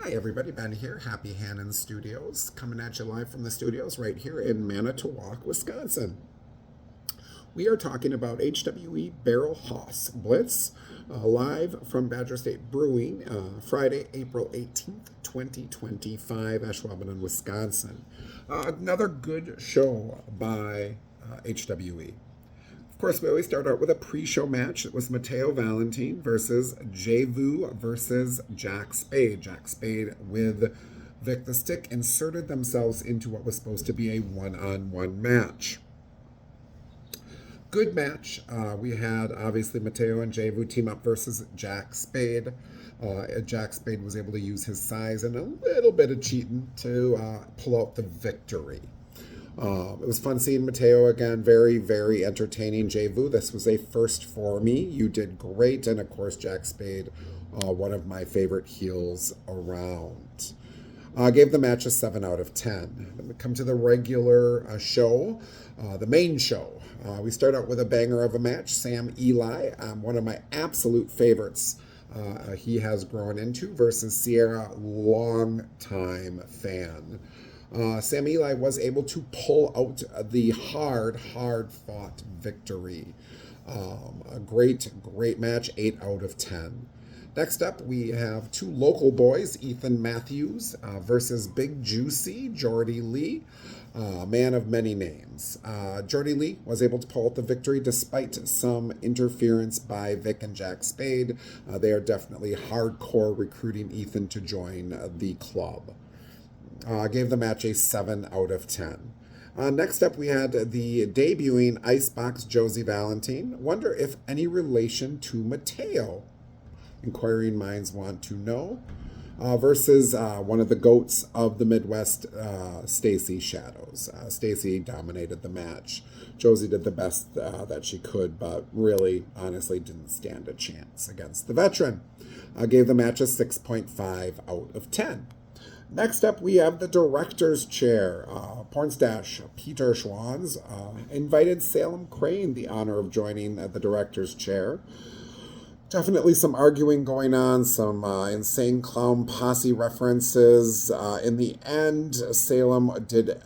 Hi everybody, Ben here. Happy Hannon Studios, coming at you live from the studios right here in Manitowoc, Wisconsin. We are talking about HWE Barrel Haus Blitz, live from Badger State Brewing, Friday, April 18th, 2025, Ashwaubeon, Wisconsin. Another good show by HWE. Of course, we always start out with a pre-show match. It was Mateo Valentin versus Jevu versus Jack Spade. Jack Spade with Vic the Stick inserted themselves into what was supposed to be a one-on-one match. Good match. We had obviously Mateo and Jevu team up versus Jack Spade. Jack Spade was able to use his size and a little bit of cheating to pull out the victory. It was fun seeing Mateo again. Very, very entertaining. Jevu, this was a first for me. You did great. And of course, Jack Spade, one of my favorite heels around. Gave the match a 7 out of 10. Then we come to the regular show, the main show. We start out with a banger of a match. Sam Eli, one of my absolute favorites he has grown into, versus Sierra, long-time fan. Sam Eli was able to pull out the hard-fought victory. A great match, 8 out of 10. Next up, we have two local boys, Ethan Matthews versus Big Juicy, Jordy Lee, man of many names. Jordy Lee was able to pull out the victory despite some interference by Vic and Jack Spade. They are definitely hardcore recruiting Ethan to join the club. Gave the match a 7 out of 10. Next up, we had the debuting Icebox Josie Valentin. Wonder if any relation to Mateo. Inquiring minds want to know. Versus one of the goats of the Midwest, Stacy Shadows. Stacy dominated the match. Josie did the best that she could, but really, honestly, didn't stand a chance against the veteran. Gave the match a 6.5 out of 10. Next up, we have the director's chair. Pornstash Peter Schwanz invited Salem Crane the honor of joining the director's chair. Definitely some arguing going on, some insane clown posse references. In the end, Salem did,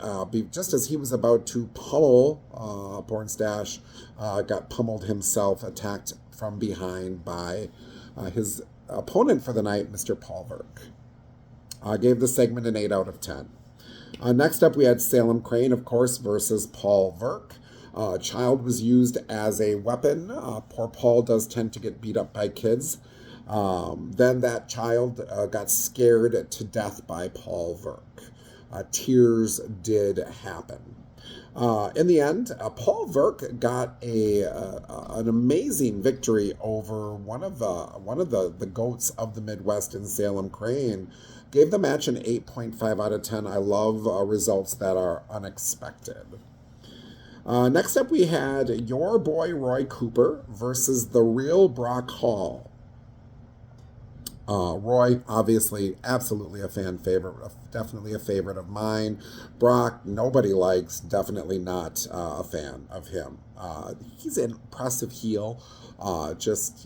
just as he was about to pummel Pornstash, got pummeled himself, attacked from behind by his opponent for the night, Mr. Paul Verk. Gave the segment an 8 out of 10. Next up, we had Salem Crane, of course, versus Paul Verk. Child was used as a weapon. Poor Paul does tend to get beat up by kids. Then that child got scared to death by Paul Verk. Tears did happen. In the end, Paul Verk got an amazing victory over one of the goats of the Midwest in Salem Crane. Gave the match an 8.5 out of 10. I love results that are unexpected. Next up, we had your boy Roy Cooper versus the real Brock Hall. Roy, obviously, absolutely a fan favorite, definitely a favorite of mine. Brock, nobody likes, definitely not a fan of him. He's an impressive heel, just,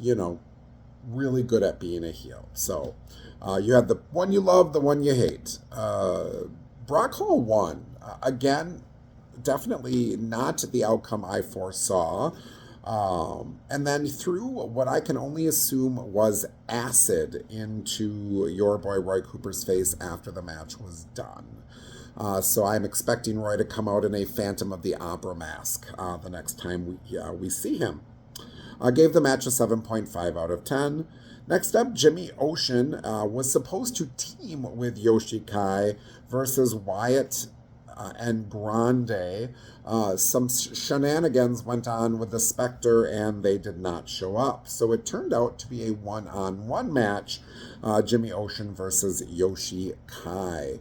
really good at being a heel. So you have the one you love, the one you hate. Brock Hall won. Again, definitely not the outcome I foresaw. And then threw what I can only assume was acid into your boy Roy Cooper's face after the match was done. So I'm expecting Roy to come out in a Phantom of the Opera mask the next time we see him. Gave the match a 7.5 out of 10. Next up, Jimmy Ocean was supposed to team with Yoshi Kai versus Wyatt and Grande. Some shenanigans went on with the Spectre and they did not show up. So it turned out to be a one-on-one match, Jimmy Ocean versus Yoshi Kai.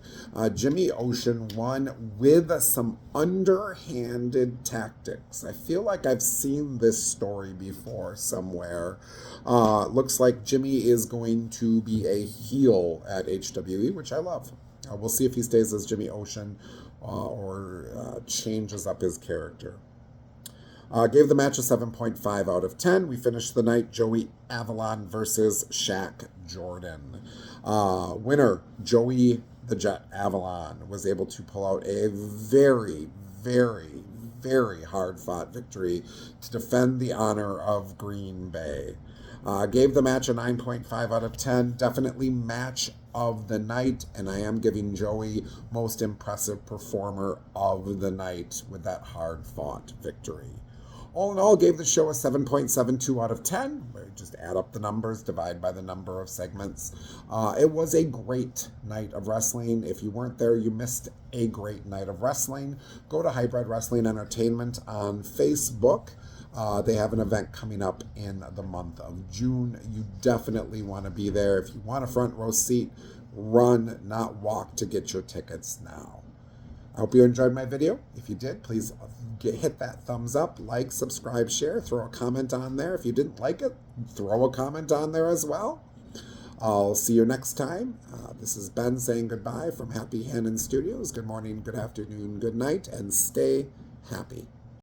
Jimmy Ocean won with some underhanded tactics. I feel like I've seen this story before somewhere. Looks like Jimmy is going to be a heel at HWE, which I love. We'll see if he stays as Jimmy Ocean or changes up his character. Gave the match a 7.5 out of 10. We finished the night Joey Avalon versus Shaq Jordan. Winner, Joey the Jet Avalon, was able to pull out a very, very, very hard-fought victory to defend the honor of Green Bay. Gave the match a 9.5 out of 10. Definitely match of the night, and I am giving Joey most impressive performer of the night with that hard-fought victory. All in all, gave the show a 7.72 out of 10. We just add up the numbers, divide by the number of segments. It was a great night of wrestling. If you weren't there, you missed a great night of wrestling. Go to Hybrid Wrestling Entertainment on Facebook. They have an event coming up in the month of June. You definitely want to be there. If you want a front row seat, run, not walk, to get your tickets now. I hope you enjoyed my video. If you did, please hit that thumbs up, like, subscribe, share, throw a comment on there. If you didn't like it, throw a comment on there as well. I'll see you next time. This is Ben saying goodbye from Happy Hannon Studios. Good morning, good afternoon, good night, and stay happy.